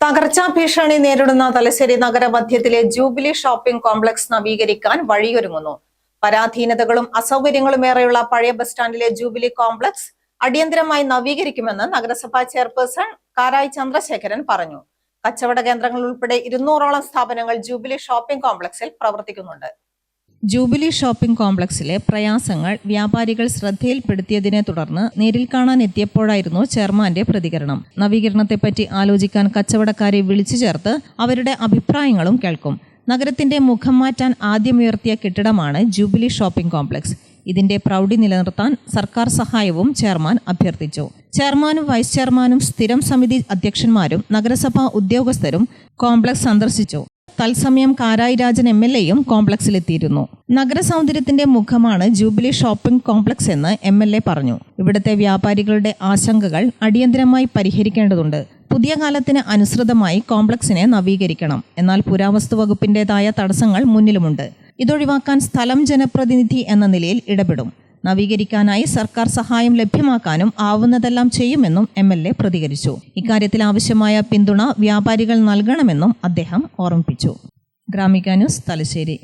തകർച്ചാ ഭീഷണി നേരിടുന്ന Thalassery നഗരമധ്യത്തിലെ jubilee shopping complex നവീകരിക്കാൻ വഴിയൊരുങ്ങുന്നു. പരാധീനതകളും അസൗകര്യങ്ങളും ഏറെയുള്ള പഴയ ബസ് സ്റ്റാൻഡിലെ ജൂബിലി കോംപ്ലക്സ് അടിയന്തരമായി നവീകരിക്കുമെന്ന് നഗരസഭാ ചെയർപേഴ്സൺ കാരായി ചന്ദ്രശേഖരൻ പറഞ്ഞു. കച്ചവട കേന്ദ്രങ്ങൾ ഉൾപ്പെടെ 200ഓളം സ്ഥാപനങ്ങൾ ജൂബിലി ഷോപ്പിംഗ് കോംപ്ലക്സിൽ പ്രവർത്തിക്കുന്നുണ്ട്. ജൂബിലി ഷോപ്പിംഗ് കോംപ്ലക്സിലെ പ്രയാസങ്ങൾ വ്യാപാരികൾ ശ്രദ്ധയിൽപ്പെടുത്തിയതിനെ തുടർന്ന് നേരിൽ കാണാൻ എത്തിയപ്പോഴായിരുന്നു ചെയർമാന്റെ പ്രതികരണം. നവീകരണത്തെപ്പറ്റി ആലോചിക്കാൻ കച്ചവടക്കാരെ വിളിച്ചു ചേർത്ത് അവരുടെ അഭിപ്രായങ്ങളും കേൾക്കും. നഗരത്തിന്റെ മുഖം മാറ്റാൻ ആദ്യമുയർത്തിയ കെട്ടിടമാണ് ജൂബിലി ഷോപ്പിംഗ് കോംപ്ലക്സ്. ഇതിന്റെ പ്രൗഢി നിലനിർത്താൻ സർക്കാർ സഹായവും ചെയർമാൻ അഭ്യർത്ഥിച്ചു. ചെയർമാനും വൈസ് ചെയർമാനും സ്ഥിരം സമിതി അധ്യക്ഷന്മാരും നഗരസഭാ ഉദ്യോഗസ്ഥരും കോംപ്ലക്സ് സന്ദർശിച്ചു. തത്സമയം കാരായി രാജൻ MLA-യും കോംപ്ലക്സിലെത്തിയിരുന്നു. നഗര സൗന്ദര്യത്തിന്റെ മുഖമാണ് ജൂബിലി ഷോപ്പിംഗ് കോംപ്ലക്സ് എന്ന് MLA പറഞ്ഞു. ഇവിടുത്തെ വ്യാപാരികളുടെ ആശങ്കകൾ അടിയന്തരമായി പരിഹരിക്കേണ്ടതുണ്ട്. പുതിയ കാലത്തിന് അനുസൃതമായി കോംപ്ലക്സിനെ നവീകരിക്കണം. എന്നാൽ പുരാവസ്തു വകുപ്പിന്റേതായ തടസ്സങ്ങൾ മുന്നിലുമുണ്ട്. ഇതൊഴിവാക്കാൻ സ്ഥലം ജനപ്രതിനിധി എന്ന നിലയിൽ ഇടപെടും. നവീകരിക്കാനായി സർക്കാർ സഹായം ലഭ്യമാക്കാനും ആവുന്നതെല്ലാം ചെയ്യുമെന്നും MLA പ്രതികരിച്ചു. ഇക്കാര്യത്തിൽ ആവശ്യമായ പിന്തുണ വ്യാപാരികൾ നൽകണമെന്നും അദ്ദേഹം ഓർമ്മിപ്പിച്ചു. ഗ്രാമിക ന്യൂസ്, തലശ്ശേരി.